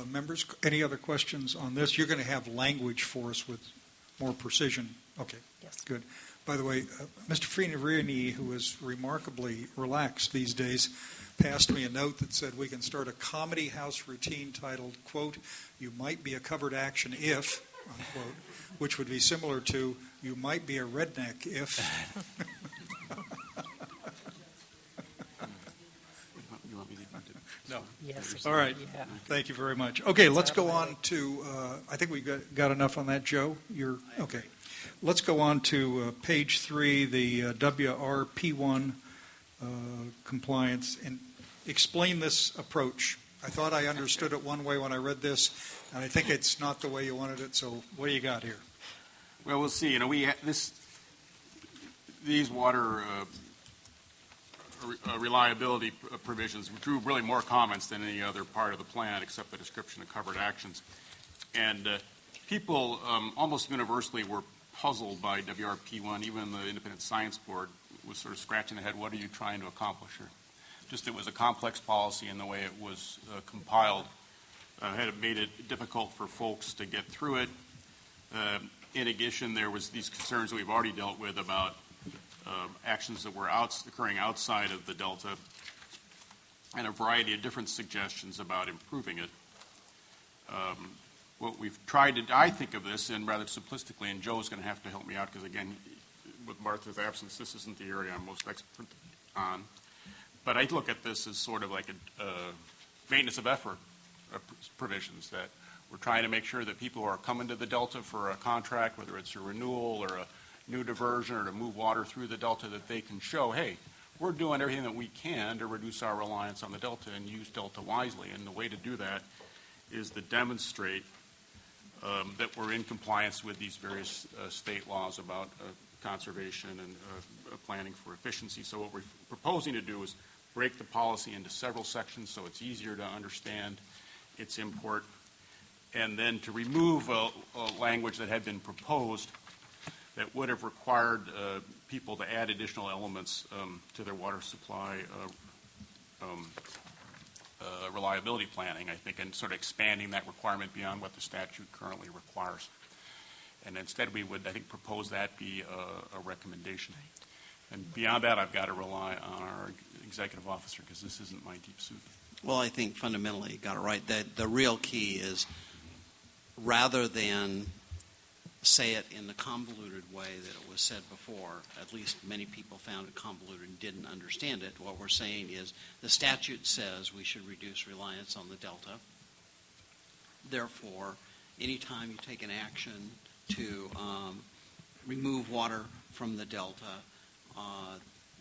Members, any other questions on this? You're going to have language for us with more precision. Okay, Yes. good. By the way, Mr. Frinirini, who is remarkably relaxed these days, passed me a note that said we can start a comedy house routine titled, quote, "You might be a covered action if," unquote, which would be similar to, "You might be a redneck if." You want me to? No. Yes. All right. Yeah. Thank you very much. Okay, let's go on to, I think we got enough on that, Joe? Okay. Let's go on to page 3, the WRP1 compliance, and explain this approach. I thought I understood it one way when I read this, and I think it's not the way you wanted it, so what do you got here? Well, we'll see. These water reliability provisions drew really more comments than any other part of the plan except the description of covered actions. And people almost universally were puzzled by WRP1. Even the Independent Science Board was sort of scratching their head, what are you trying to accomplish here? Just it was a complex policy, and the way it was compiled had made it difficult for folks to get through it. In addition, there was these concerns that we've already dealt with about actions that were occurring outside of the Delta, and a variety of different suggestions about improving it. What we've tried to, I think of this in rather simplistically, and Joe's going to have to help me out because, again, with Martha's absence, this isn't the area I'm most expert on. But I look at this as sort of like a maintenance of effort provisions that we're trying to make sure that people who are coming to the Delta for a contract, whether it's a renewal or a new diversion or to move water through the Delta, that they can show, hey, we're doing everything that we can to reduce our reliance on the Delta and use Delta wisely. And the way to do that is to demonstrate that we're in compliance with these various state laws about conservation and planning for efficiency. So what we're proposing to do is break the policy into several sections so it's easier to understand its import, and then to remove a language that had been proposed that would have required people to add additional elements to their water supply reliability planning, I think, and sort of expanding that requirement beyond what the statute currently requires. And instead we would, I think, propose that be a recommendation. And beyond that, I've got to rely on our executive officer because this isn't my deep suit. Well, I think fundamentally you got it right. That the real key is, rather than say it in the convoluted way that it was said before, at least many people found it convoluted and didn't understand it, what we're saying is the statute says we should reduce reliance on the Delta. Therefore, anytime you take an action to remove water from the Delta,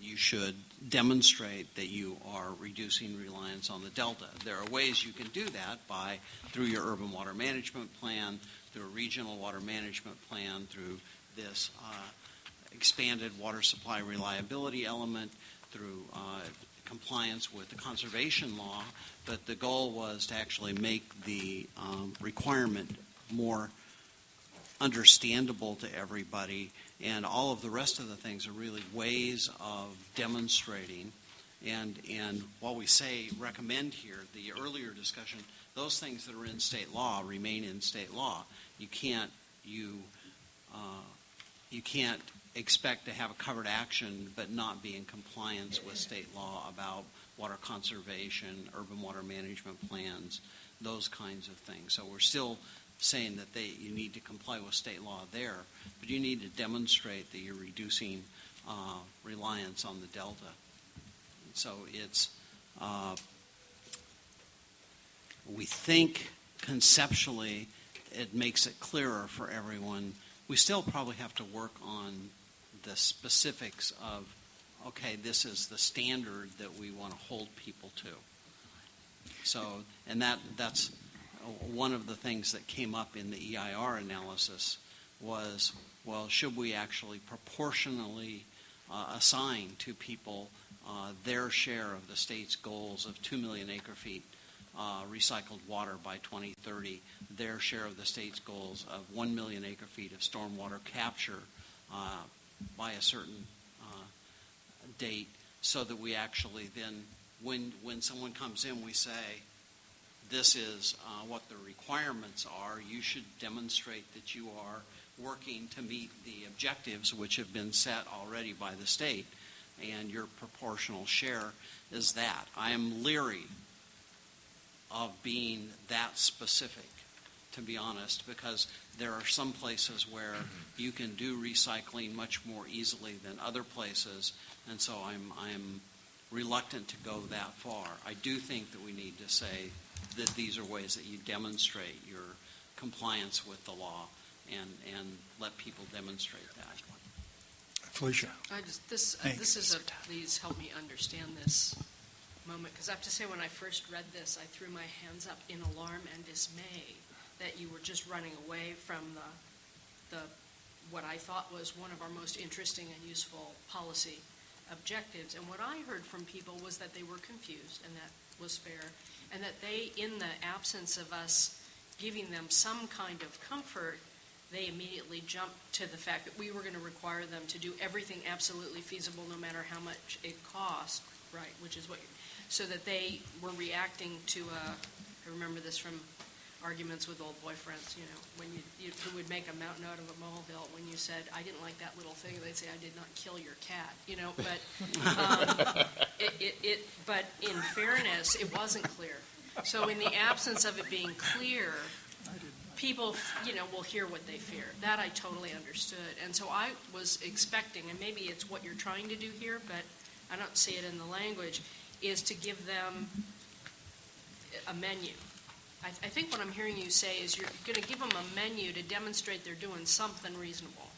you should demonstrate that you are reducing reliance on the Delta. There are ways you can do that through your urban water management plan, through a regional water management plan, through this expanded water supply reliability element, through compliance with the conservation law. But the goal was to actually make the requirement more understandable to everybody, and all of the rest of the things are really ways of demonstrating. And while we say recommend here, the earlier discussion, those things that are in state law remain in state law. You can't expect to have a covered action but not be in compliance with state law about water conservation, urban water management plans, those kinds of things. So we're still saying that you need to comply with state law there, but you need to demonstrate that you're reducing reliance on the Delta. So it's, we think conceptually it makes it clearer for everyone. We still probably have to work on the specifics of, okay, this is the standard that we want to hold people to. So, and that's one of the things that came up in the EIR analysis was, well, should we actually proportionally assign to people their share of the state's goals of 2 million acre-feet recycled water by 2030, their share of the state's goals of 1 million acre-feet of stormwater capture by a certain date, so that we actually then, when someone comes in, we say, this is what the requirements are. You should demonstrate that you are working to meet the objectives which have been set already by the state, and your proportional share is that. I am leery of being that specific, to be honest, because there are some places where you can do recycling much more easily than other places, and so I'm reluctant to go that far. I do think that we need to say that these are ways that you demonstrate your compliance with the law, and let people demonstrate that. Felicia. Please help me understand this moment, because I have to say, when I first read this, I threw my hands up in alarm and dismay that you were just running away from the what I thought was one of our most interesting and useful policy objectives. And what I heard from people was that they were confused, and that was fair, and that they, in the absence of us giving them some kind of comfort, they immediately jumped to the fact that we were going to require them to do everything absolutely feasible, no matter how much it cost, right, which is what so that they were reacting to I remember this from arguments with old boyfriends, when you would make a mountain out of a molehill. When you said, I didn't like that little thing, they'd say, I did not kill your cat, but but in fairness, it wasn't clear. So in the absence of it being clear, people, will hear what they fear. That I totally understood. And so I was expecting, and maybe it's what you're trying to do here, but I don't see it in the language, is to give them a menu. I think what I'm hearing you say is you're going to give them a menu to demonstrate they're doing something reasonable.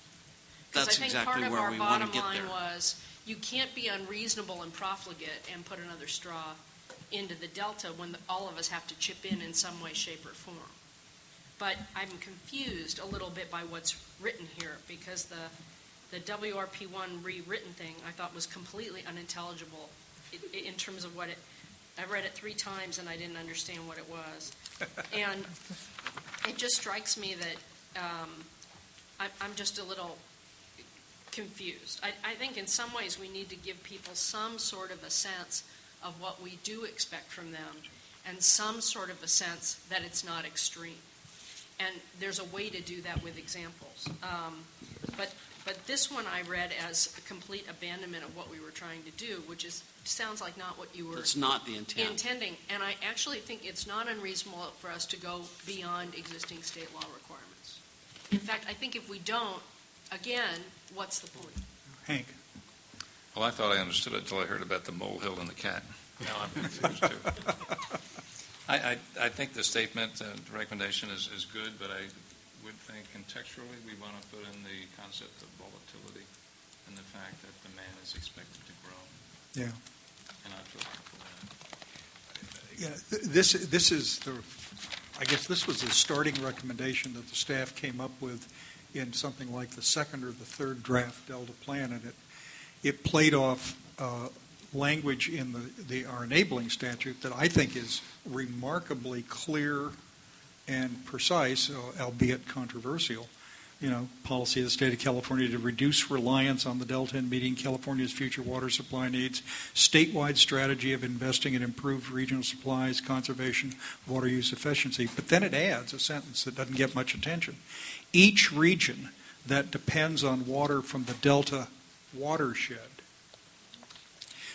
Because I think part of our bottom line was you can't be unreasonable and profligate and put another straw into the delta when all of us have to chip in some way, shape, or form. But I'm confused a little bit by what's written here, because the WRP1 rewritten thing I thought was completely unintelligible in terms of what it. I read it 3 times and I didn't understand what it was, and it just strikes me that I'm just a little confused. I think in some ways we need to give people some sort of a sense of what we do expect from them, and some sort of a sense that it's not extreme. And there's a way to do that with examples. But this one I read as a complete abandonment of what we were trying to do, which sounds like not what you were It's not the intent. intending. And I actually think it's not unreasonable for us to go beyond existing state law requirements. In fact, I think if we don't, again, what's the point? Hank. Well, I thought I understood it until I heard about the molehill and the cat. Now I'm confused too. I think the statement and recommendation is good, but I would think contextually we want to put in the concept of volatility and the fact that demand is expected to grow. Yeah. And I feel comfortable with that. Yeah. This is I guess this was the starting recommendation that the staff came up with in something like the second or the third draft Delta plan, and it played off language in our enabling statute that I think is remarkably clear and precise, albeit controversial. Policy of the state of California to reduce reliance on the Delta in meeting California's future water supply needs, statewide strategy of investing in improved regional supplies, conservation, water use efficiency. But then it adds a sentence that doesn't get much attention. Each region that depends on water from the Delta watershed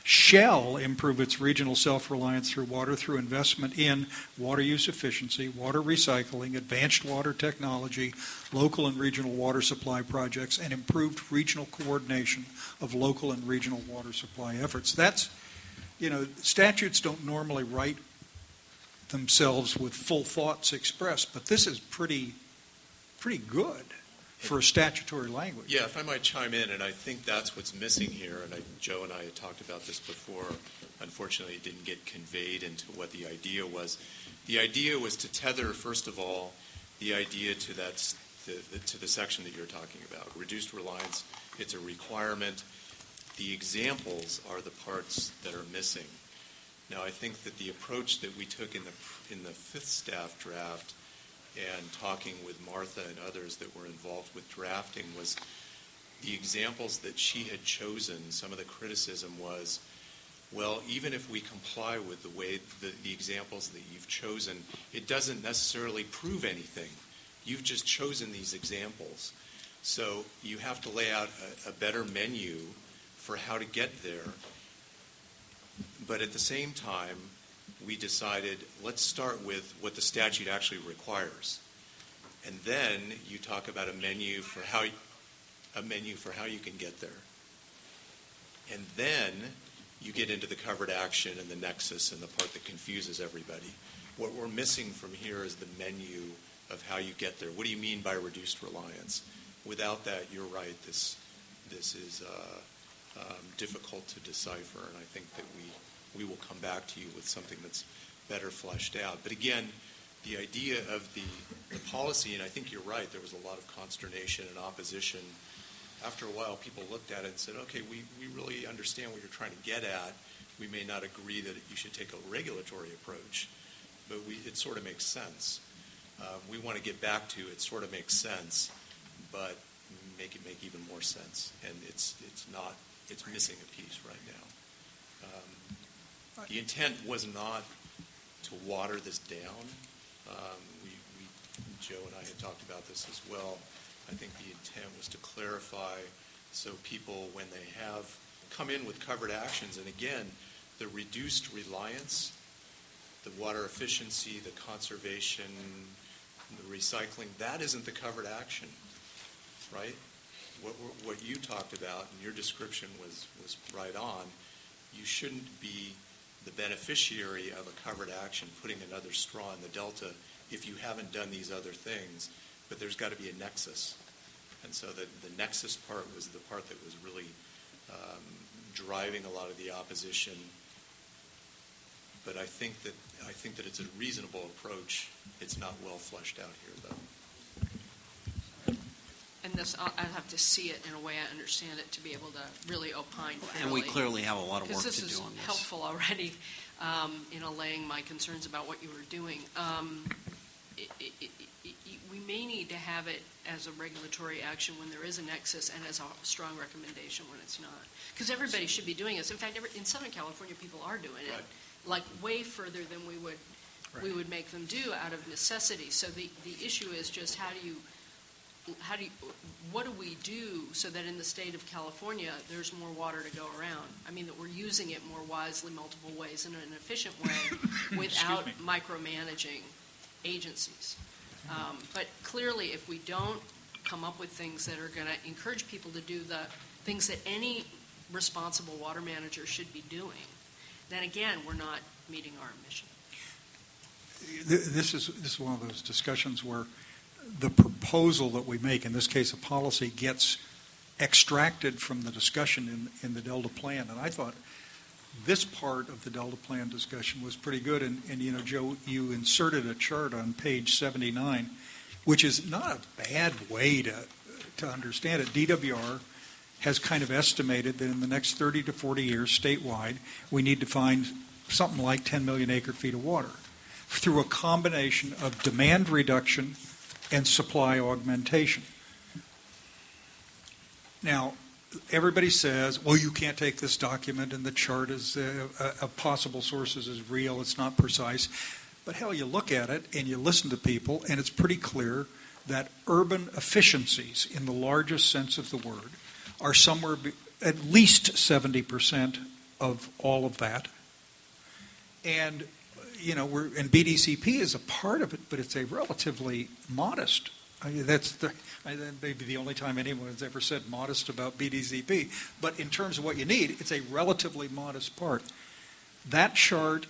shall improve its regional self-reliance through investment in water use efficiency, water recycling, advanced water technology, local and regional water supply projects, and improved regional coordination of local and regional water supply efforts. That's, statutes don't normally write themselves with full thoughts expressed, but this is pretty good for a statutory language. Yeah, if I might chime in, and I think that's what's missing here, and Joe and I had talked about this before. Unfortunately, it didn't get conveyed into what the idea was. The idea was to tether, first of all, the idea to to the section that you're talking about. Reduced reliance, it's a requirement. The examples are the parts that are missing. Now, I think that the approach that we took in the fifth staff draft and talking with Martha and others that were involved with drafting was the examples that she had chosen. Some of the criticism was Well, even if we comply with the way the examples that you've chosen, it doesn't necessarily prove anything. You've just chosen these examples. So you have to lay out a better menu for how to get there. But at the same time, we decided, let's start with what the statute actually requires. And then you talk about a menu for how you can get there. And then you get into the covered action and the nexus and the part that confuses everybody. What we're missing from here is the menu of how you get there. What do you mean by reduced reliance? Without that, you're right, this is difficult to decipher, and I think that we will come back to you with something that's better fleshed out. But again, the idea of the policy, and I think you're right, there was a lot of consternation and opposition. After a while, people looked at it and said, okay, we really understand what you're trying to get at. We may not agree that you should take a regulatory approach, but it sort of makes sense. We want to get back to it sort of makes sense, but make it make even more sense. And it's missing a piece right now. The intent was not to water this down. Joe and I had talked about this as well. I think the intent was to clarify so people, when they have come in with covered actions, and again, the reduced reliance, the water efficiency, the conservation, the recycling, that isn't the covered action, right? What you talked about, and your description was right on, you shouldn't be the beneficiary of a covered action putting another straw in the delta if you haven't done these other things, but there's got to be a nexus. And so the nexus part was the part that was really driving a lot of the opposition. But I think that it's a reasonable approach. It's not well fleshed out here, though. And this, I'll have to see it in a way I understand it to be able to really opine fairly. And we clearly have a lot of work to do on this. this. This is helpful already in allaying my concerns about what you were doing. We may need to have it as a regulatory action when there is a nexus and as a strong recommendation when it's not. Because everybody should be doing this. In fact, in Southern California, people are doing it, Right. like way further than we would make them do out of necessity. So the issue is just what do we do so that in the state of California there's more water to go around? I mean, that we're using it more wisely, multiple ways, in an efficient way without micromanaging agencies. But clearly, if we don't come up with things that are going to encourage people to do the things that any responsible water manager should be doing, then again, we're not meeting our mission. This is one of those discussions where the proposal that we make, in this case a policy, gets extracted from the discussion in the Delta Plan. And I thought this part of the Delta Plan discussion was pretty good. And you know, Joe, you inserted a chart on page 79, which is not a bad way to understand it. DWR has kind of estimated that in the next 30 to 40 years statewide, we need to find something like 10 million acre feet of water through a combination of demand reduction and supply augmentation. Now, everybody says, well, you can't take this document and the chart is of possible sources is real, it's not precise. But hell, you look at it and you listen to people, and it's pretty clear that urban efficiencies, in the largest sense of the word, are somewhere at least 70% of all of that. And you know, and BDCP is a part of it, but it's a relatively modest. I mean, that's maybe the only time anyone has ever said modest about BDCP. But in terms of what you need, it's a relatively modest part. That chart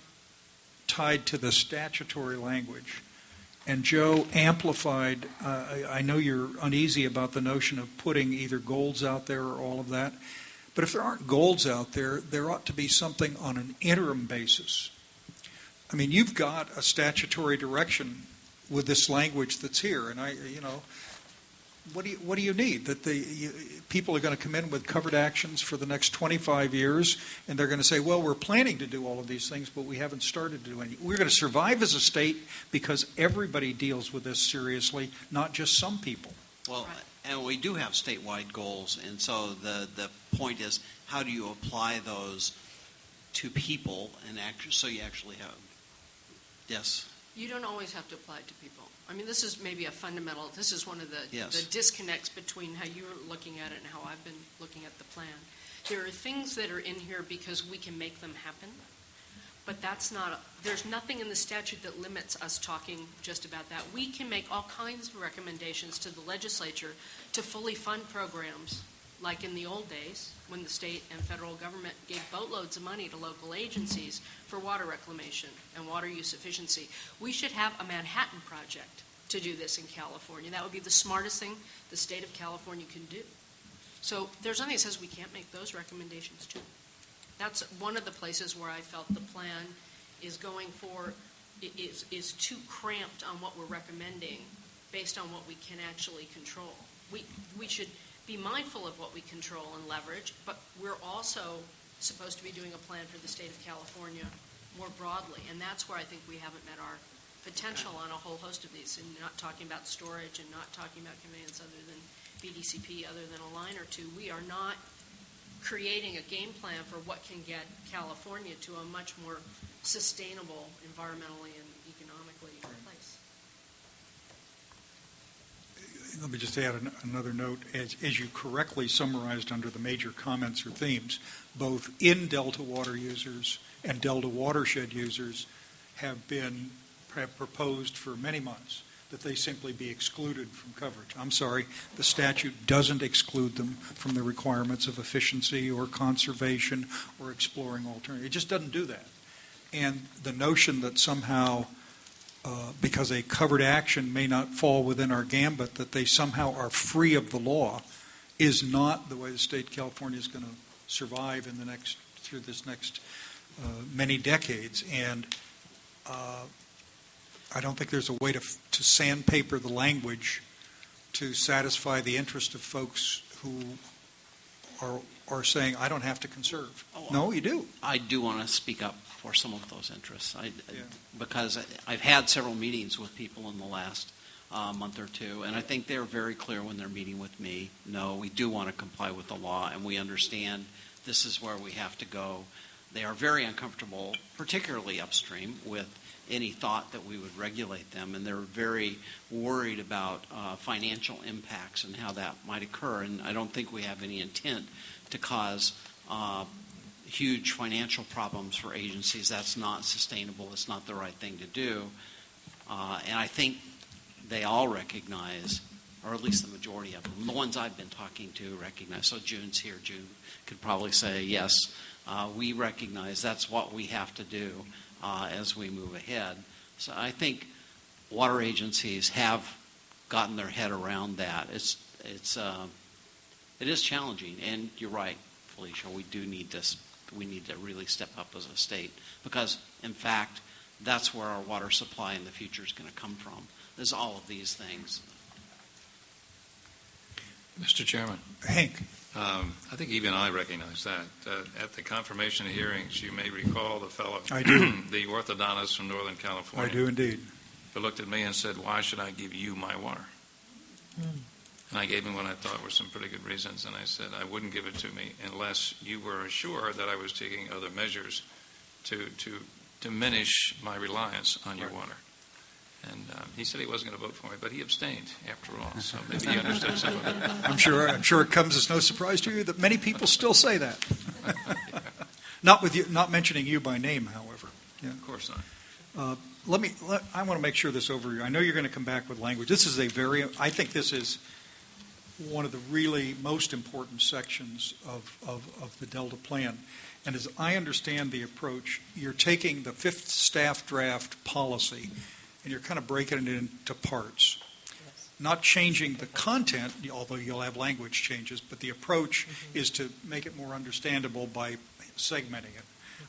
tied to the statutory language, and Joe amplified. I know you're uneasy about the notion of putting either goals out there or all of that, but if there aren't goals out there, there ought to be something on an interim basis. I mean, you've got a statutory direction with this language that's here, and what do you need? That people are going to come in with covered actions for the next 25 years, and they're going to say, well, we're planning to do all of these things, but we haven't started to do any. We're going to survive as a state because everybody deals with this seriously, not just some people. Well, and we do have statewide goals, and so the point is, how do you apply those to people, and so you actually have, yes. You don't always have to apply it to people. I mean, this is maybe this is one of the Yes. disconnects between how you're looking at it and how I've been looking at the plan. There are things that are in here because we can make them happen, but there's nothing in the statute that limits us talking just about that. We can make all kinds of recommendations to the legislature to fully fund programs, like in the old days when the state and federal government gave boatloads of money to local agencies for water reclamation and water use efficiency. We should have a Manhattan Project to do this in California. That would be the smartest thing the state of California can do. So there's nothing that says we can't make those recommendations too. That's one of the places where I felt the plan is is too cramped on what we're recommending based on what we can actually control. We should be mindful of what we control and leverage, but we're also supposed to be doing a plan for the state of California more broadly, and that's where I think we haven't met our potential on a whole host of these, and not talking about storage and not talking about conveyance other than BDCP, other than a line or two. We are not creating a game plan for what can get California to a much more sustainable environmentally and economically place. Let me just add another note. As you correctly summarized under the major comments or themes, both in Delta water users and Delta watershed users have proposed for many months that they simply be excluded from coverage. I'm sorry, the statute doesn't exclude them from the requirements of efficiency or conservation or exploring alternatives. It just doesn't do that. And the notion that somehow because a covered action may not fall within our gambit, that they somehow are free of the law, is not the way the state of California is going to survive through this next many decades. And I don't think there's a way to sandpaper the language to satisfy the interest of folks who are saying, I don't have to conserve. No, you do. I do want to speak up for some of those interests, because I've had several meetings with people in the last month or two, and I think they're very clear when they're meeting with me. No, we do want to comply with the law, and we understand this is where we have to go. They are very uncomfortable, particularly upstream, with any thought that we would regulate them, and they're very worried about financial impacts and how that might occur. And I don't think we have any intent to cause huge financial problems for agencies. That's not sustainable. It's not the right thing to do. And I think they all recognize, or at least the majority of them, the ones I've been talking to recognize. So June's here. June could probably say, yes, we recognize that's what we have to do as we move ahead. So I think water agencies have gotten their head around that. It is challenging, and you're right, Felicia. We need to really step up as a state, because in fact that's where our water supply in the future is going to come from. There's all of these things. Mr. Chairman. Hank. I think even I recognize that. At the confirmation hearings, you may recall the fellow, I do. the orthodontist from Northern California. I do indeed. Who looked at me and said, "Why should I give you my water?" And I gave him what I thought were some pretty good reasons, and I said I wouldn't give it to me unless you were assured that I was taking other measures to diminish my reliance on your water. And he said he wasn't going to vote for me, but he abstained after all, so maybe he understood some of it. I'm sure it comes as no surprise to you that many people still say that. Yeah. Not mentioning you by name, however. Yeah. Of course not. I want to make sure this overview. I know you're going to come back with language. I think this is one of the really most important sections of the Delta plan. And as I understand the approach, you're taking the fifth staff draft policy and you're kind of breaking it into parts. Yes. Not changing the content, although you'll have language changes, but the approach is to make it more understandable by segmenting it.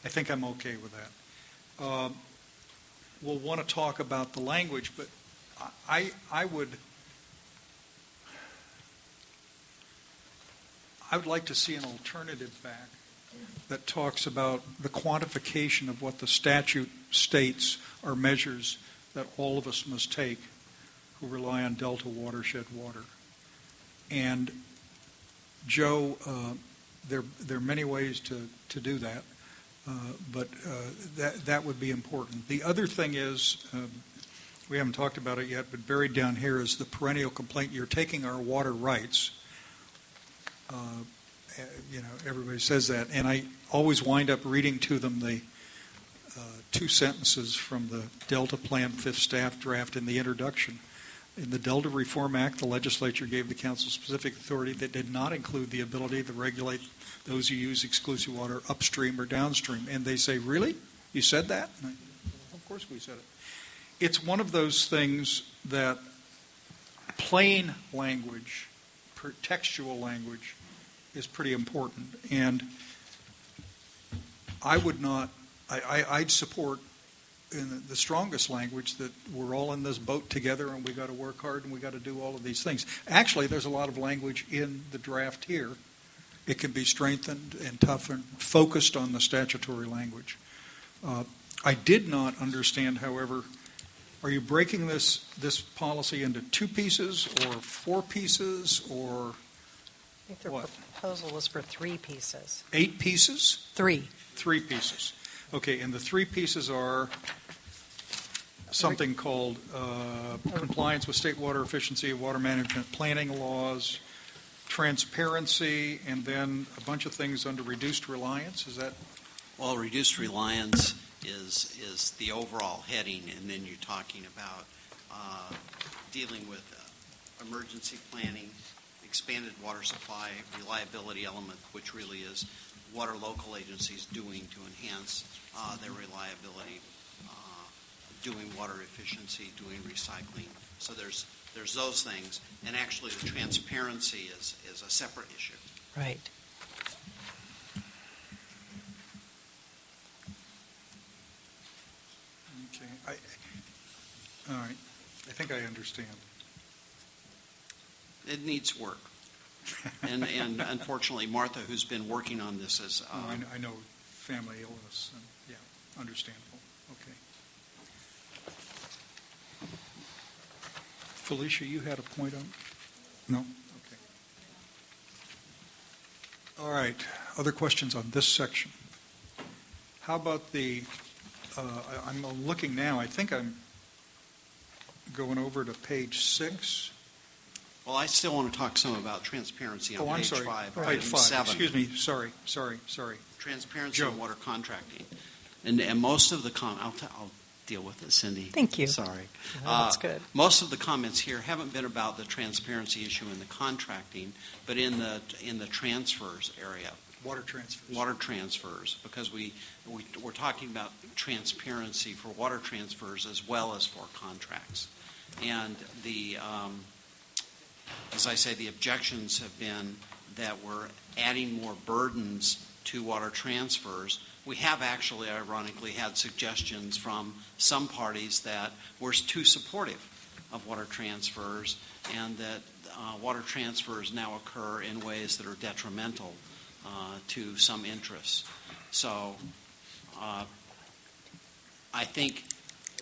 I think I'm okay with that. We'll want to talk about the language, but I would like to see an alternative back that talks about the quantification of what the statute states are measures that all of us must take who rely on Delta watershed water. And Joe, there are many ways to do that. But that would be important. The other thing is, we haven't talked about it yet, but buried down here is the perennial complaint. You're taking our water rights. Everybody says that, and I always wind up reading to them the two sentences from the Delta Plan 5th Staff Draft in the introduction. In the Delta Reform Act, the legislature gave the council specific authority that did not include the ability to regulate those who use exclusive water upstream or downstream. And they say, really? You said that? Of course we said it. It's one of those things that plain language, textual language, is pretty important. And I'd support in the strongest language that we're all in this boat together and we got to work hard and we got to do all of these things. Actually, there's a lot of language in the draft here. It can be strengthened and toughened, focused on the statutory language. I did not understand, however, are you breaking this policy into 2 pieces or 4 pieces or I think their what? proposal was for 3 pieces. 8 pieces? 3. 3 pieces. Okay, and the 3 pieces are something called compliance with state water efficiency, water management planning laws, transparency, and then a bunch of things under reduced reliance. Is that? Well, reduced reliance is the overall heading, and then you're talking about dealing with emergency planning, expanded water supply, reliability element, which really is what are local agencies doing to enhance their reliability, doing water efficiency, doing recycling. So there's those things, and actually the transparency is a separate issue. Right. Okay. All right. I think I understand. It needs work. And unfortunately, Martha, who's been working on this, is... I know family illness, and yeah, understandable. Okay. Felicia, you had a point on? No? Okay. All right. Other questions on this section? How about the, I'm looking now, I think I'm going over to page 6. Well, I still want to talk some about transparency on page 5. Page Item 5. 7. Excuse me. Sorry. Transparency Joe. in water contracting. And most of the I'll deal with it, Cindy. Thank you. Sorry. No, that's good. Most of the comments here haven't been about the transparency issue in the contracting, but in the transfers area. Water transfers. Water transfers, because we're talking about transparency for water transfers as well as for contracts. And as I say, the objections have been that we're adding more burdens to water transfers. We have actually, ironically, had suggestions from some parties that we're too supportive of water transfers and that water transfers now occur in ways that are detrimental to some interests. So I think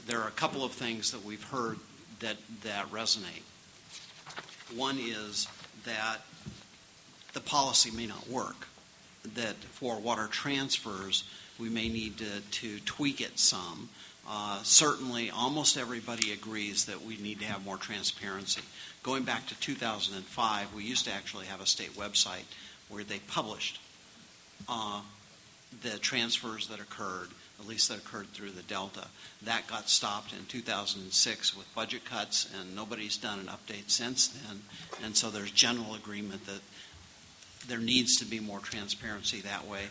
there are a couple of things that we've heard that resonate. One is that the policy may not work, that for water transfers we may need to tweak it some. Certainly, almost everybody agrees that we need to have more transparency. Going back to 2005, we used to actually have a state website where they published the transfers that occurred, at least that occurred through the Delta. That got stopped in 2006 with budget cuts, and nobody's done an update since then. And so there's general agreement that there needs to be more transparency that way.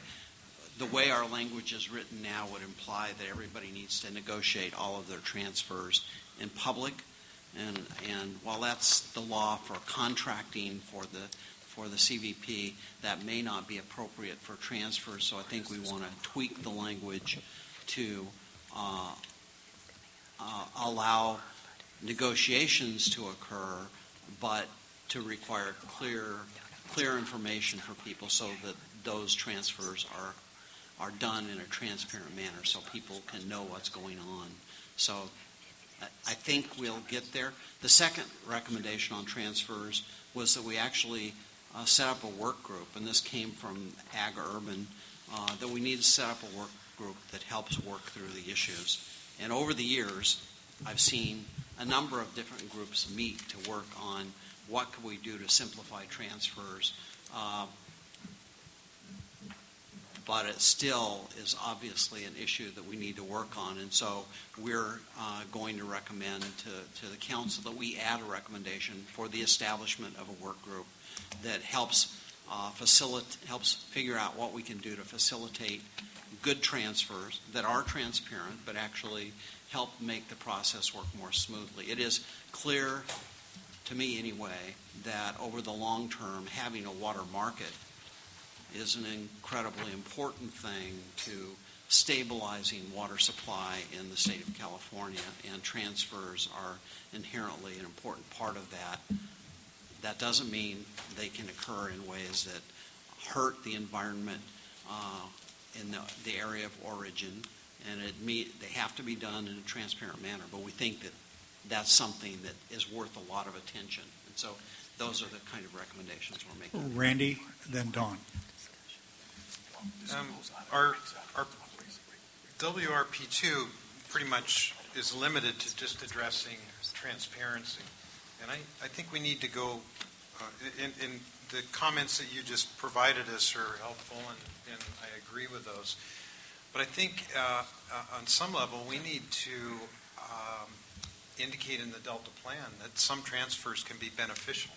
The way our language is written now would imply that everybody needs to negotiate all of their transfers in public. And while that's the law for contracting for the CVP, that may not be appropriate for transfers. So I think we want to tweak the language to allow negotiations to occur, but to require clear information for people so that those transfers are done in a transparent manner so people can know what's going on. So I think we'll get there. The second recommendation on transfers was that we actually set up a work group, and this came from Ag Urban, that we need to set up a work group that helps work through the issues. And over the years, I've seen a number of different groups meet to work on what can we do to simplify transfers. But it still is obviously an issue that we need to work on. And so we're going to recommend to the council that we add a recommendation for the establishment of a work group that helps figure out what we can do to facilitate good transfers that are transparent but actually help make the process work more smoothly. It is clear, to me anyway, that over the long term, having a water market is an incredibly important thing to stabilizing water supply in the state of California, and transfers are inherently an important part of that. That doesn't mean they can occur in ways that hurt the environment in the area of origin, and they have to be done in a transparent manner, but we think that that's something that is worth a lot of attention. And so those are the kind of recommendations we're making. Randy, then Don. Our WRP2 pretty much is limited to just addressing transparency. And I think we need to go, in the comments that you just provided us are helpful, and I agree with those. But I think on some level we need to indicate in the Delta plan that some transfers can be beneficial.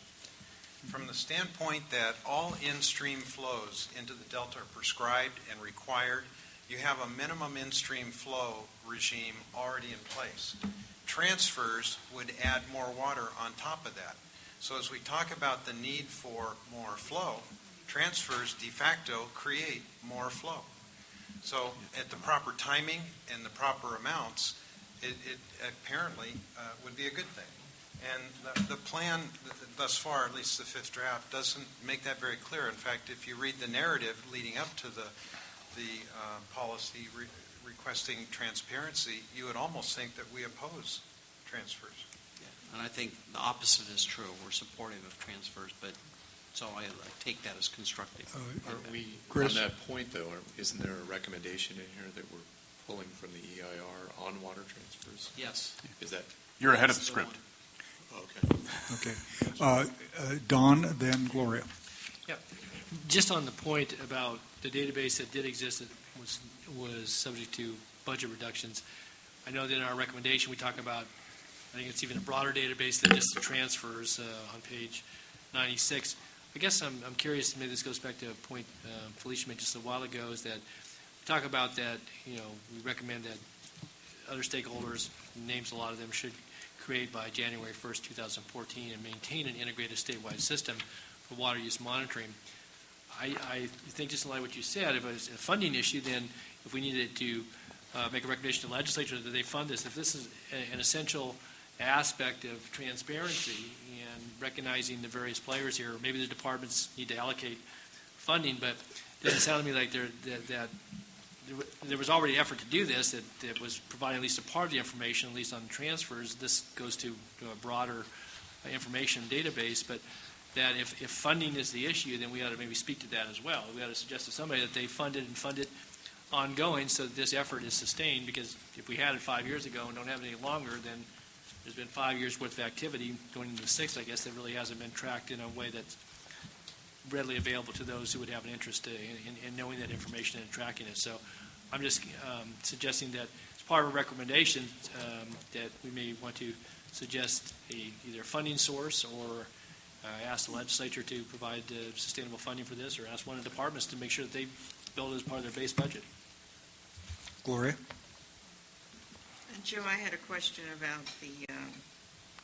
From the standpoint that all in-stream flows into the Delta are prescribed and required, you have a minimum in-stream flow regime already in place. Transfers would add more water on top of that. So as we talk about the need for more flow, transfers de facto create more flow. So at the proper timing and the proper amounts, it apparently would be a good thing. And the plan thus far, at least the fifth draft, doesn't make that very clear. In fact, if you read the narrative leading up to the policy requesting transparency, you would almost think that we oppose transfers. Yeah. And I think the opposite is true. We're supportive of transfers, but so I take that as constructive. Aren't we, Chris? on that point though, isn't there a recommendation in here that we're pulling from the EIR on water transfers? Yes. Is that? You're ahead of the script. Okay. Don, then Gloria. Yeah. Just on the point about the database that did exist that was subject to budget reductions, I know that in our recommendation we talk about, I think it's even a broader database than just the transfers on page 96. I guess I'm curious, maybe this goes back to a point Felicia made just a while ago, is that we talk about that, we recommend that other stakeholders, names a lot of them, should create by January 1st, 2014 and maintain an integrated statewide system for water use monitoring. I think just in light of what you said, if it's a funding issue, then if we needed to make a recommendation to the legislature that they fund this, if this is an essential aspect of transparency and recognizing the various players here, maybe the departments need to allocate funding, but it doesn't sound to me like that there was already effort to do this, that was providing at least a part of the information, at least on transfers. This goes to a broader information database, but that if funding is the issue, then we ought to maybe speak to that as well. We ought to suggest to somebody that they fund it ongoing so that this effort is sustained, because if we had it 5 years ago and don't have it any longer, then there's been 5 years worth of activity going into the sixth, I guess, that really hasn't been tracked in a way that's readily available to those who would have an interest in knowing that information and tracking it. So I'm just suggesting that as part of a recommendation that we may want to suggest either a funding source or ask the legislature to provide sustainable funding for this, or ask one of the departments to make sure that they build it as part of their base budget. Gloria? Joe, I had a question about the...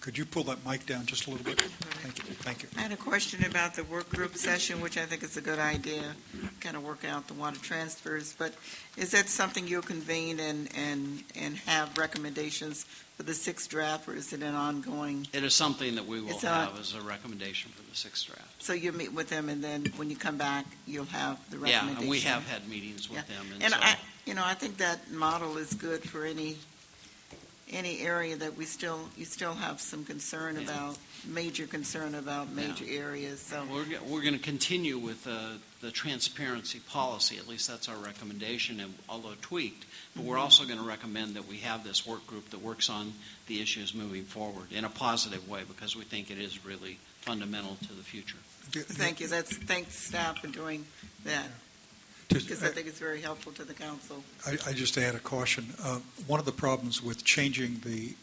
Could you pull that mic down just a little bit? Thank you. I had a question about the work group session, which I think is a good idea, kind of work out the water transfers. But is that something you'll convene and have recommendations for the sixth draft, or is it an ongoing? It is something that we will have as a recommendation for the sixth draft. So you'll meet with them, and then when you come back, you'll have the recommendation. Yeah, and we have had meetings with them. And so, I think that model is good for any any area that you still have some concern about, major concern about major areas, so. We're going to continue with the transparency policy. At least that's our recommendation, and although tweaked. But we're also going to recommend that we have this work group that works on the issues moving forward in a positive way, because we think it is really fundamental to the future. Thank you. Thanks staff for doing that, because I think it's very helpful to the council. I just add a caution. One of the problems with changing the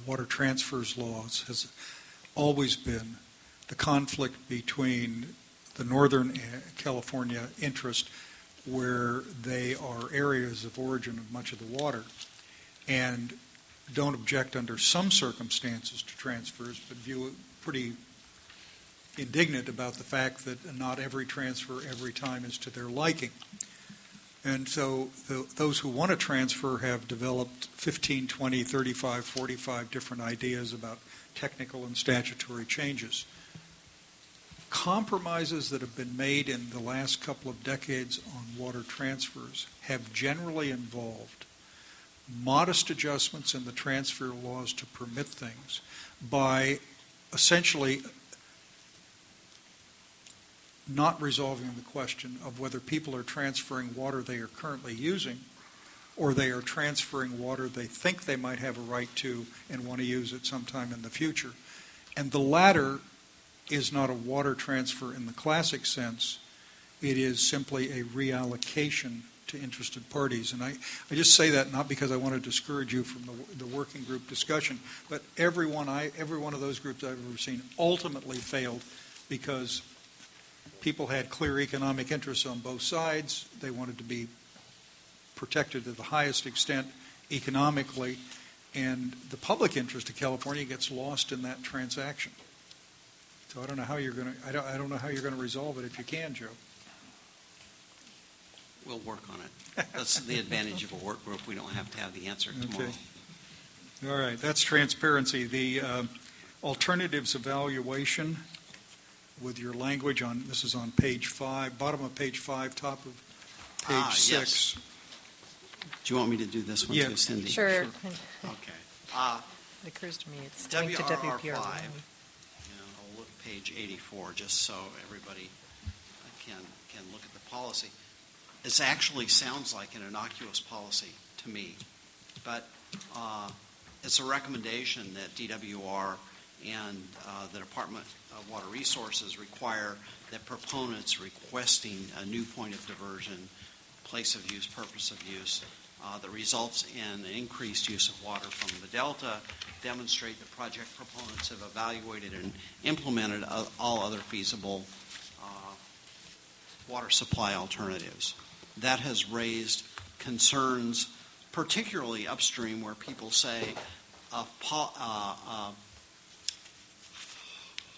water transfers laws has always been the conflict between the Northern California interest, where they are areas of origin of much of the water, and don't object under some circumstances to transfers, but view it pretty indignant about the fact that not every transfer every time is to their liking. And so those who want to transfer have developed 15, 20, 35, 45 different ideas about technical and statutory changes. Compromises that have been made in the last couple of decades on water transfers have generally involved modest adjustments in the transfer laws to permit things by essentially not resolving the question of whether people are transferring water they are currently using or they are transferring water they think they might have a right to and want to use at some time in the future. And the latter is not a water transfer in the classic sense. It is simply a reallocation to interested parties. And I just say that not because I want to discourage you from the working group discussion, but every one of those groups I've ever seen ultimately failed because people had clear economic interests on both sides. They wanted to be protected to the highest extent economically, and the public interest of California gets lost in that transaction. So I don't know how you're going to. I don't know how you're going to resolve it if you can, Joe. We'll work on it. That's the advantage of a work group. We don't have to have the answer tomorrow. Okay. All right. That's transparency. The alternatives evaluation with your language on, this is on page 5, bottom of page 5, top of page 6. Yes. Do you want me to do this one too, Cindy? Sure. Okay. It occurs to me it's linked to WRR 5. WPR. I'll look at page 84 just so everybody can look at the policy. This actually sounds like an innocuous policy to me, but it's a recommendation that DWR and the Department of Water Resources require that proponents requesting a new point of diversion, place of use, purpose of use, that results in an increased use of water from the Delta demonstrate that project proponents have evaluated and implemented all other feasible water supply alternatives. That has raised concerns, particularly upstream, where people say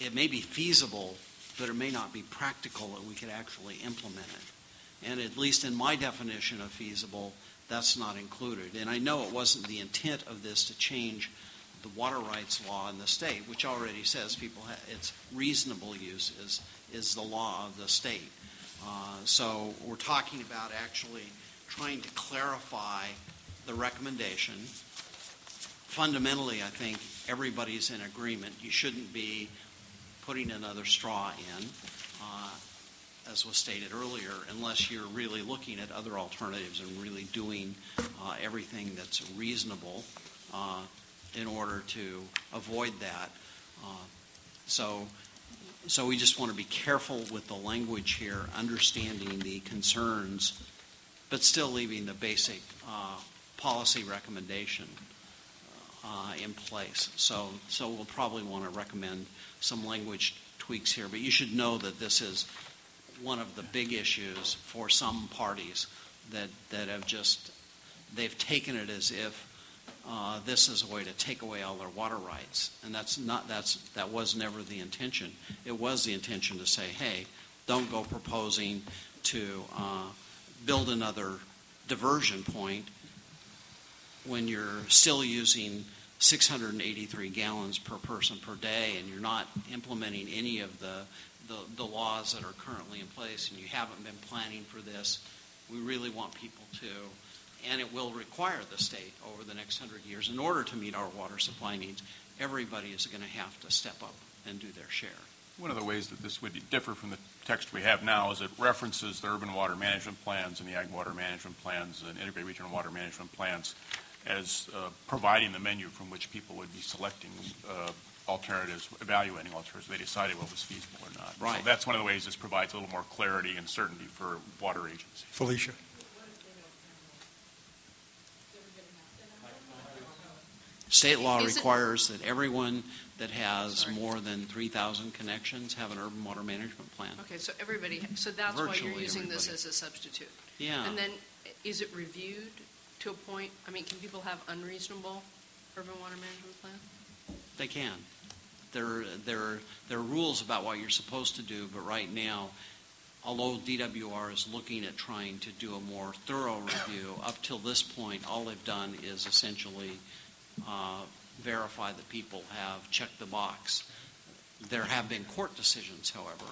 it may be feasible, but it may not be practical that we could actually implement it. And at least in my definition of feasible, that's not included. And I know it wasn't the intent of this to change the water rights law in the state, which already says it's reasonable use is the law of the state. So we're talking about actually trying to clarify the recommendation. Fundamentally, I think everybody's in agreement. You shouldn't be putting another straw in, as was stated earlier, unless you're really looking at other alternatives and really doing everything that's reasonable in order to avoid that. So we just want to be careful with the language here, understanding the concerns, but still leaving the basic policy recommendation in place. So we'll probably want to recommend some language tweaks here, but you should know that this is one of the big issues for some parties that have they've taken it as if this is a way to take away all their water rights, and that was never the intention. It was the intention to say, hey, don't go proposing to build another diversion point when you're still using 683 gallons per person per day, and you're not implementing any of the laws that are currently in place, and you haven't been planning for this. We really want people to. and it will require the state over the next 100 years, in order to meet our water supply needs, everybody is going to have to step up and do their share. One of the ways that this would differ from the text we have now is it references the urban water management plans and the ag water management plans and integrated regional water management plans as providing the menu from which people would be selecting alternatives, evaluating alternatives. They decided what was feasible or not. Right. So that's one of the ways this provides a little more clarity and certainty for water agencies. Felicia. State law Is it- requires that everyone that has more than 3,000 connections have an urban water management plan. Okay, so so that's why you're Virtually using this everybody. as a substitute. Yeah. And then, is it reviewed to a point, I mean, can people have unreasonable urban water management plan? They can. There are rules about what you're supposed to do, but right now, although DWR is looking at trying to do a more thorough review, up till this point, all they've done is essentially verify that people have checked the box. There have been court decisions, however,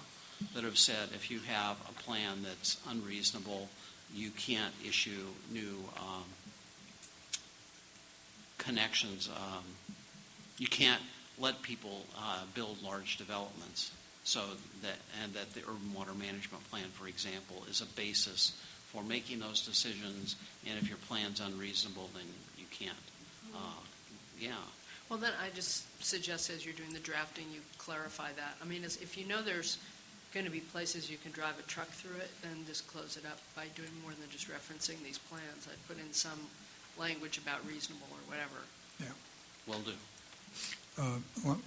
that have said if you have a plan that's unreasonable, you can't issue new connections. You can't let people build large developments. So that the urban water management plan, for example, is a basis for making those decisions. And if your plan's unreasonable, then you can't. Yeah. Well, then I just suggest as you're doing the drafting, you clarify that. I mean, if you know there's going to be places you can drive a truck through it, then just close it up by doing more than just referencing these plans. I'd put in some language about reasonable or whatever. Yeah. Will do. I want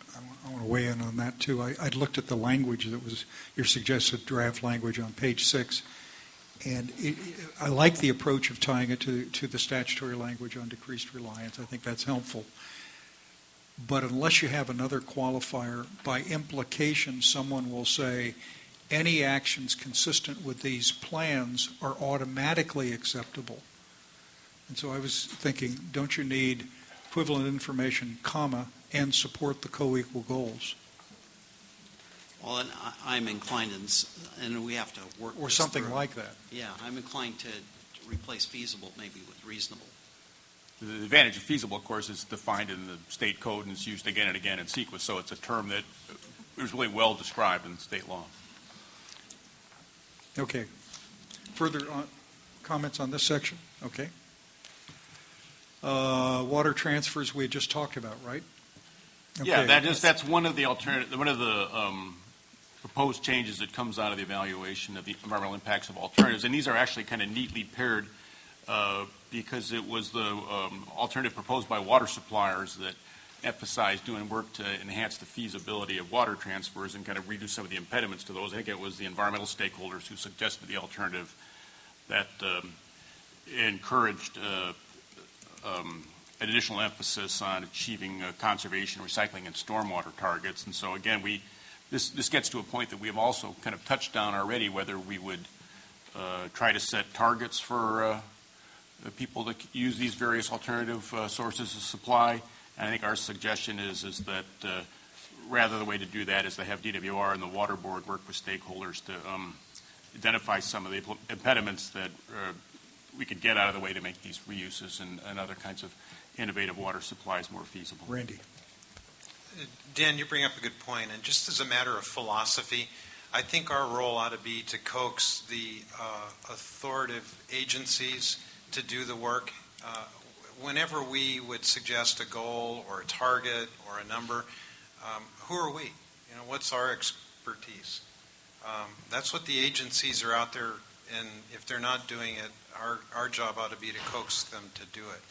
to weigh in on that too. I'd looked at the language that was your suggested draft language on page 6, and I like the approach of tying it to the statutory language on decreased reliance. I think that's helpful. But unless you have another qualifier, by implication, someone will say any actions consistent with these plans are automatically acceptable. And so I was thinking, don't you need equivalent information, comma, and support the co-equal goals? Well, and I'm inclined, and we have to work Or this something through. like that. Yeah, I'm inclined to replace feasible maybe with reasonable. The advantage of feasible, of course, is defined in the state code and it's used again and again in sequence. So it's a term that is really well described in state law. Okay. Further comments on this section? Okay. Water transfers we had just talked about, right? Okay. Yeah, that's one of the proposed changes that comes out of the evaluation of the environmental impacts of alternatives, and these are actually kind of neatly paired because it was the alternative proposed by water suppliers that emphasized doing work to enhance the feasibility of water transfers and kind of reduce some of the impediments to those. I think it was the environmental stakeholders who suggested the alternative that encouraged an additional emphasis on achieving conservation, recycling, and stormwater targets. And so again, this gets to a point that we have also kind of touched on already, whether we would try to set targets for the people that use these various alternative sources of supply. And I think our suggestion is that rather the way to do that is to have DWR and the Water Board work with stakeholders to identify some of the impediments that we could get out of the way to make these reuses and other kinds of innovative water supplies more feasible. Randy. Dan, you bring up a good point, and just as a matter of philosophy, I think our role ought to be to coax the authoritative agencies to do the work. Whenever we would suggest a goal or a target or a number, who are we? What's our expertise? That's what the agencies are out there, and if they're not doing it, our job ought to be to coax them to do it.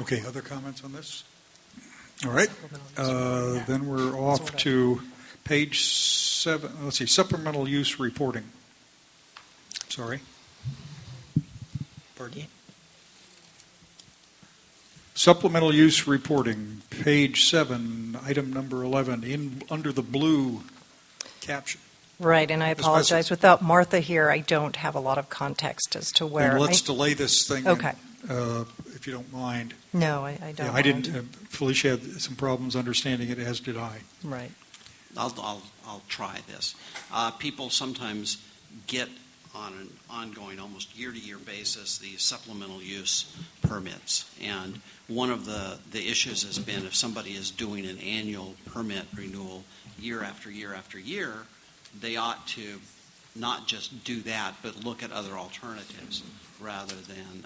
Okay, other comments on this? All right. Then we're off to page 7. Let's see, supplemental use reporting. Sorry. Pardon? Supplemental use reporting, page 7, item number 11, under the blue caption. Right, and I Ms. apologize. Besson. Without Martha here, I don't have a lot of context as to where. And let's delay this thing, Okay. if you don't mind. No, I don't. Yeah, I didn't. Felicia had some problems understanding it, as did I. Right. I'll try this. People sometimes get on an ongoing, almost year-to-year basis, these supplemental use permits. And one of the issues has been if somebody is doing an annual permit renewal year after year after year, they ought to not just do that, but look at other alternatives rather than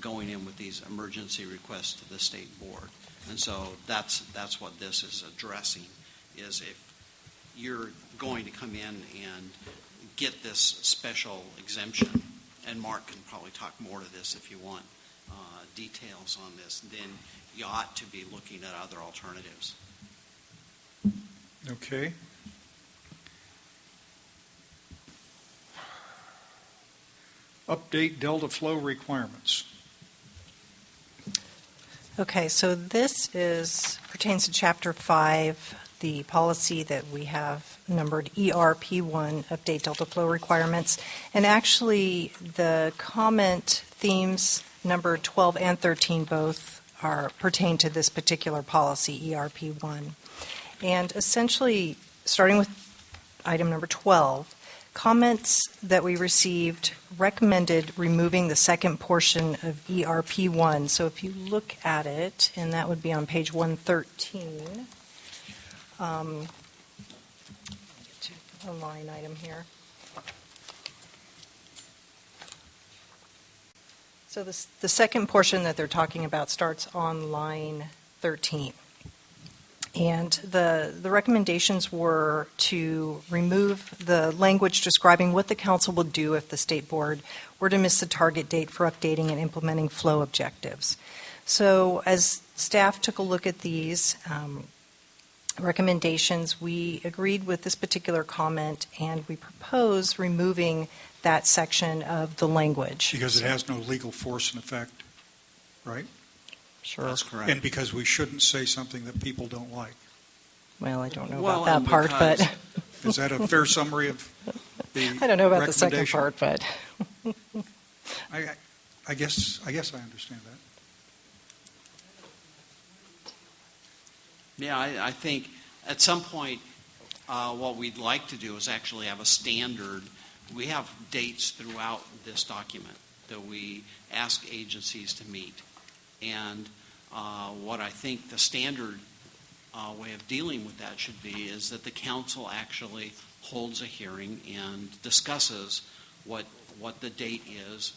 going in with these emergency requests to the state board. And so that's what this is addressing, is if you're going to come in and get this special exemption, and Mark can probably talk more to this if you want details on this, then you ought to be looking at other alternatives. Okay. Update delta flow requirements. Okay, so this pertains to Chapter 5, the policy that we have numbered ERP1, Update Delta Flow Requirements. And actually, the comment themes number 12 and 13 both pertain to this particular policy, ERP1. And essentially, starting with item number 12, comments that we received recommended removing the second portion of ERP1. So if you look at it, and that would be on page 113, get to a line item here. So the second portion that they're talking about starts on line 13. And the recommendations were to remove the language describing what the council would do if the state board were to miss the target date for updating and implementing flow objectives. So as staff took a look at these recommendations, we agreed with this particular comment, and we propose removing that section of the language. Because it has no legal force and effect, right? Sure. That's correct. And because we shouldn't say something that people don't like. Well, I don't know Well, about that part, but Is that a fair summary of the I don't know about the second recommendation? part, but I guess I understand that. Yeah, I think at some point what we'd like to do is actually have a standard. We have dates throughout this document that we ask agencies to meet. And what I think the standard way of dealing with that should be is that the council actually holds a hearing and discusses what the date is,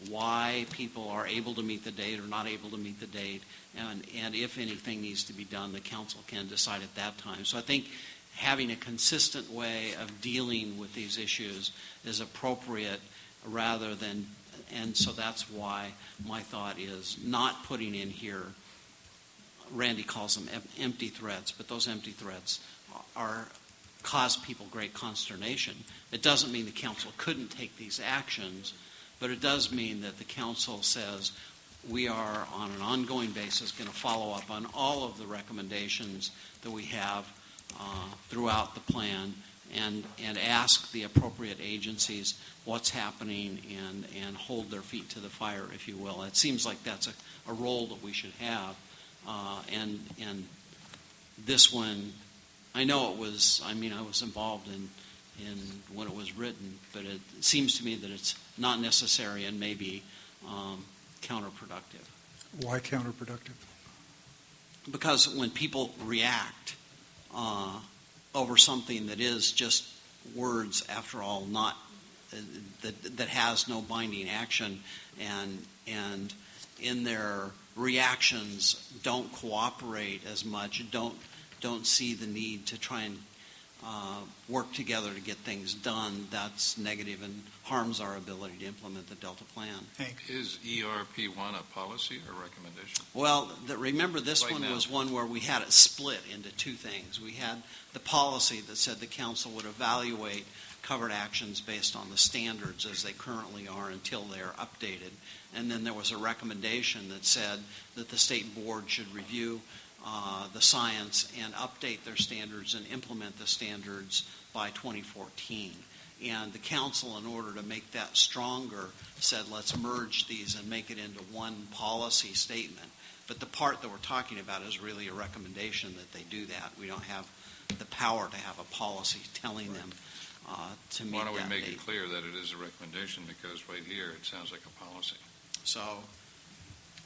why people are able to meet the date or not able to meet the date, and if anything needs to be done, the council can decide at that time. So I think having a consistent way of dealing with these issues is appropriate rather than, and so that's why my thought is not putting in here, Randy calls them empty threats, but those empty threats cause people great consternation. It doesn't mean the council couldn't take these actions, but it does mean that the council says we are on an ongoing basis going to follow up on all of the recommendations that we have throughout the plan and ask the appropriate agencies what's happening and hold their feet to the fire, if you will. It seems like that's a role that we should have. And this one, I know it was, I was involved in when it was written, but it seems to me that it's not necessary and maybe counterproductive. Why counterproductive? Because when people react over something that is just words, after all, not that has no binding action, and in their reactions don't cooperate as much, don't see the need to try and work together to get things done, that's negative and harms our ability to implement the Delta Plan. Hank? Is ERP1 a policy or recommendation? Well, remember this Right one now. was one where we had it split into two things. We had the policy that said the council would evaluate covered actions based on the standards as they currently are until they are updated. And then there was a recommendation that said that the state board should review the science and update their standards and implement the standards by 2014. And the council, in order to make that stronger, said let's merge these and make it into one policy statement. But the part that we're talking about is really a recommendation that they do that. We don't have the power to have a policy telling them to meet Why don't we that make date. it clear that it is a recommendation, because right here, it sounds like a policy. So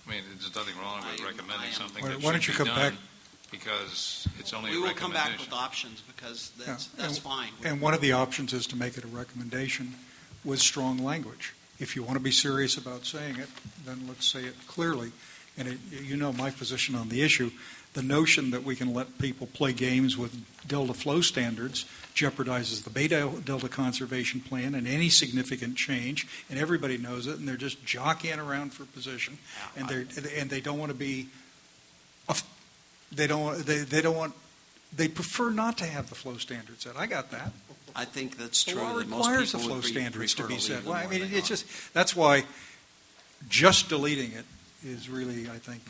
I mean, there's nothing wrong with I recommending am- something Why- that why don't should you be come back- done, because it's only we a will come back recommendation. with options, because that's Yeah. fine. And one of the options is to make it a recommendation with strong language. If you want to be serious about saying it, then let's say it clearly. And you know my position on the issue. The notion that we can let people play games with delta flow standards jeopardizes the Bay Delta Conservation Plan and any significant change, and everybody knows it, and they're just jockeying around for position, and they don't want to be. They prefer not to have the flow standards set. I got that. I think that's The true. law that most requires the people flow would standards to prefer be leave set. them Well, I where mean, they it's are. just that's why just deleting it is really, I think.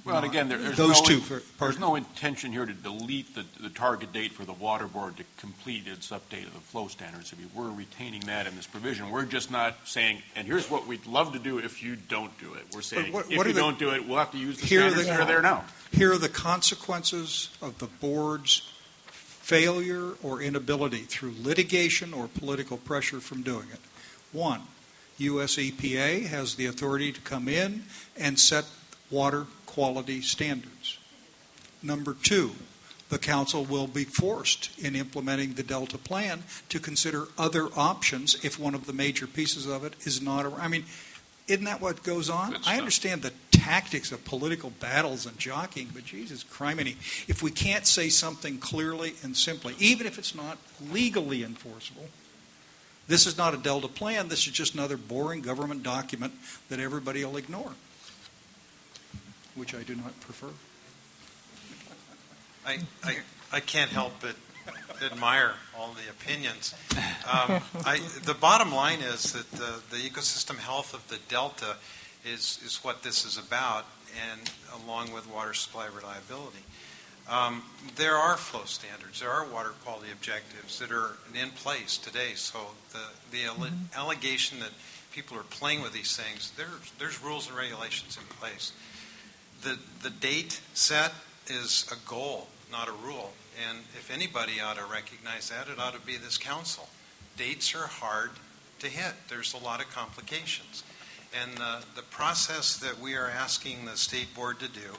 Well, and again, there's those no, two. there's no intention here to delete the target date for the water board to complete its update of the flow standards. I mean, we're retaining that in this provision. We're just not saying, and here's what we'd love to do if you don't do it. We're saying, what if are you the- don't do it, we'll have to use the Here are standards the- that are there now. Here are the consequences of the board's failure or inability through litigation or political pressure from doing it. One, U.S. EPA has the authority to come in and set water quality standards. Number two, the council will be forced in implementing the Delta Plan to consider other options if one of the major pieces of it is not. I mean, isn't that what goes on? Good I stuff. understand the tactics of political battles and jockeying, but Jesus criminy, if we can't say something clearly and simply, even if it's not legally enforceable, this is not a Delta Plan, this is just another boring government document that everybody will ignore, which I do not prefer. I can't help but admire all the opinions. The bottom line is that the ecosystem health of the Delta is what this is about, and along with water supply reliability. There are flow standards, there are water quality objectives that are in place today, so the allegation that people are playing with these things, there's rules and regulations in place. The date set is a goal, not a rule. And if anybody ought to recognize that, it ought to be this council. Dates are hard to hit. There's a lot of complications. And the process that we are asking the state board to do,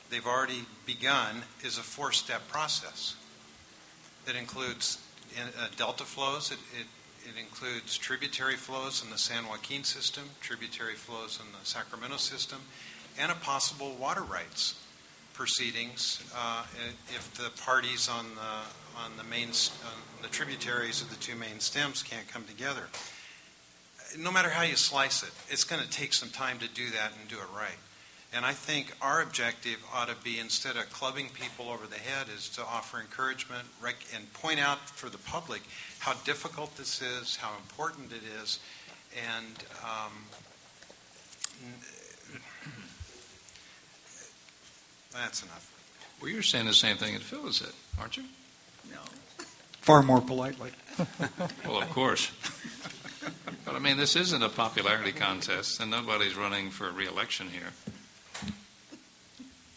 they've already begun, is a 4-step process. It includes delta flows. It includes tributary flows in the San Joaquin system, tributary flows in the Sacramento system, and a possible water rights proceedings if the parties on the tributaries of the two main stems can't come together. No matter how you slice it, it's going to take some time to do that and do it right. And I think our objective ought to be, instead of clubbing people over the head, is to offer encouragement and point out for the public how difficult this is, how important it is, and that's enough. Well, you're saying the same thing that Phil has said, aren't you? No. Far more politely. Well, of course. But I mean, this isn't a popularity contest, and nobody's running for re-election here.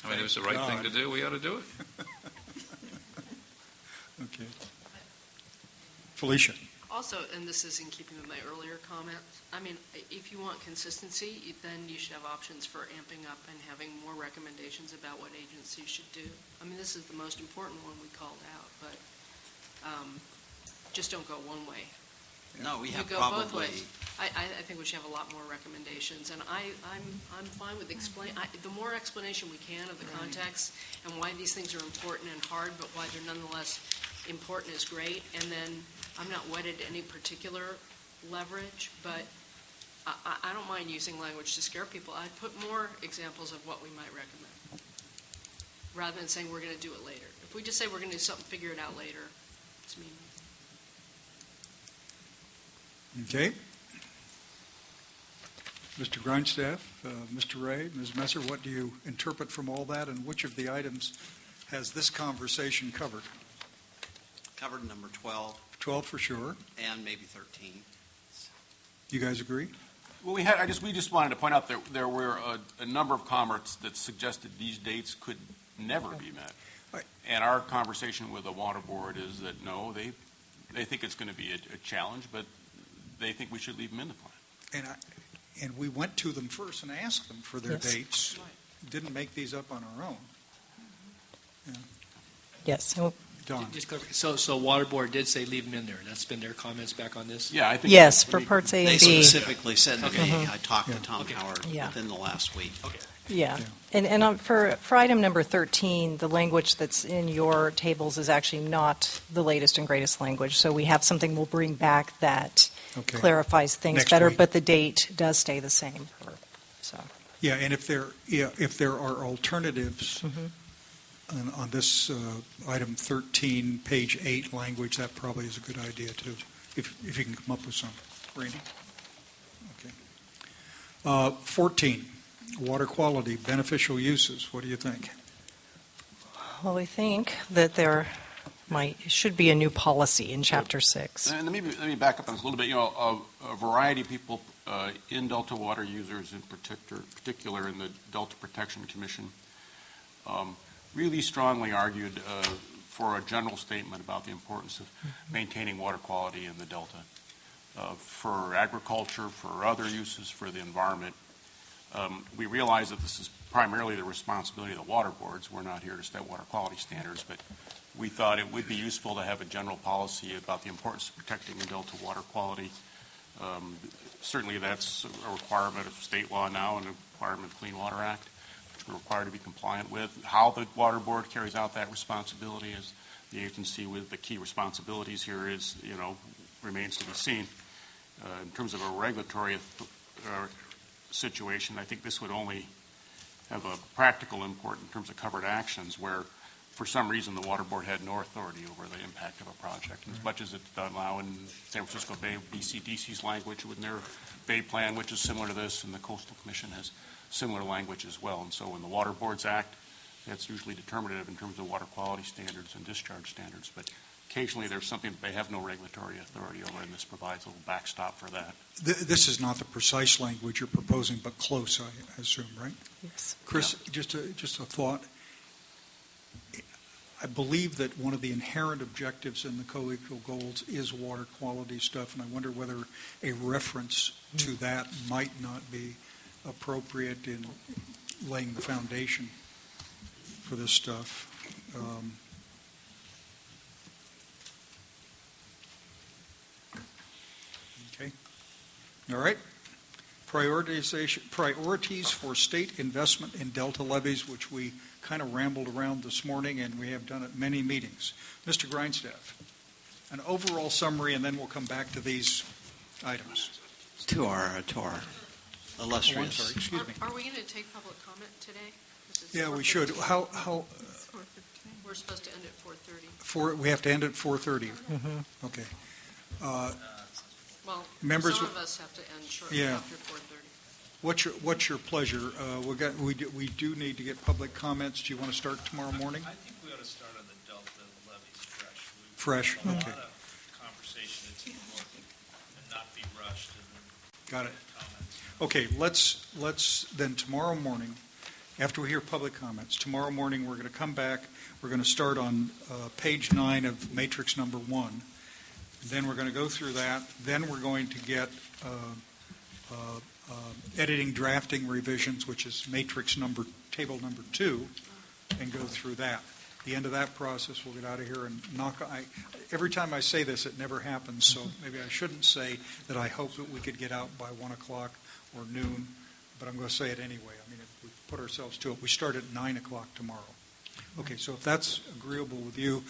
I mean, it was the right thing to do. We ought to do it. Okay. Felicia. Also, and this is in keeping with my earlier comment, I mean, if you want consistency, then you should have options for amping up and having more recommendations about what agencies should do. I mean, this is the most important one we called out, but just don't go one way. No, we You have go both probably, ways. I think we should have a lot more recommendations, and I'm fine with the more explanation we can of the context and why these things are important and hard, but why they're nonetheless important is great. And then I'm not wedded to any particular leverage, but I don't mind using language to scare people. I'd put more examples of what we might recommend, rather than saying we're going to do it later. If we just say we're going to do something, figure it out later, it's meaningless. Okay. Mr. Grindstaff, Mr. Ray, Ms. Messer, what do you interpret from all that, and which of the items has this conversation covered? covered number 12 12 for sure. and maybe 13. You guys agree? Well, we just wanted to point out that there were a number of comments that suggested these dates could never be met. Right. And our conversation with the water board is that no, They think it's going to be a challenge, but they think we should leave them in the plan. And we went to them first and asked them for their Yes. dates. Didn't make these up on our own. Yes. Don? Just clarify. So Water Board did say leave them in there. That's been their comments back on this? Yeah, I think. Yes, for parts A They and B. specifically said to me, I talked to Yeah. Tom Okay. Howard Yeah. within the last week. Okay. Yeah. Yeah. And for item number 13, the language that's in your tables is actually not the latest and greatest language. So we have something we'll bring back that Okay. clarifies things Next better, week. but the date does stay the same. So, Yeah, and if there are alternatives on this item 13, page 8 language, that probably is a good idea too, if you can come up with some. Randy? Okay. 14, water quality, beneficial uses. What do you think? well, we think that there should be a new policy in Chapter 6. And let me back up on this a little bit. You know, a variety of people in Delta water users, in particular in the Delta Protection Commission, really strongly argued for a general statement about the importance of maintaining water quality in the Delta for agriculture, for other uses, for the environment. We realize that this is primarily the responsibility of the water boards. We're not here to set water quality standards, but we thought it would be useful to have a general policy about the importance of protecting the Delta water quality. Certainly that's a requirement of state law now and a requirement of the Clean Water Act, which we're required to be compliant with. How the water board carries out that responsibility as the agency with the key responsibilities here is, remains to be seen. In terms of a regulatory situation, I think this would only have a practical import in terms of covered actions where for some reason the water board had no authority over the impact of a project. And as much as it's done now in San Francisco Bay, BCDC's language with their Bay Plan, which is similar to this, and the Coastal Commission has similar language as well. And so in the Water Boards Act, that's usually determinative in terms of water quality standards and discharge standards. But occasionally there's something that they have no regulatory authority over, and this provides a little backstop for that. This is not the precise language you're proposing, but close, I assume, right? Yes. Chris, just a thought. I believe that one of the inherent objectives in the co-equal goals is water quality stuff, and I wonder whether a reference to that might not be appropriate in laying the foundation for this stuff. Okay. All right. Priorities for state investment in Delta levees, which we kind of rambled around this morning, and we have done at many meetings. Mr. Grindstaff, an overall summary, and then we'll come back to these items. To our illustrious. Oh, I'm sorry, excuse me. Are we going to take public comment today? Yeah, we should. How We're supposed to end at 4:30. we have to end at 4:30. Okay. Well, Members- some of us have to end shortly Yeah. after 4:30. What's your pleasure? We do need to get public comments. Do you want to start tomorrow morning? I think we ought to start on the Delta levies fresh. Fresh, A okay. lot of conversation that's important and not be rushed and Got it. comments. Okay, let's then tomorrow morning, after we hear public comments, tomorrow morning we're going to come back. We're going to start on page 9 of matrix number 1. Then we're going to go through that. Then we're going to get editing, drafting, revisions, which is table number 2, and go through that. At the end of that process, we'll get out of here and every time I say this, it never happens, so maybe I shouldn't say that I hope that we could get out by 1 o'clock or noon, but I'm going to say it anyway. I mean, if we put ourselves to it, we start at 9 o'clock tomorrow. Okay, so if that's agreeable with you,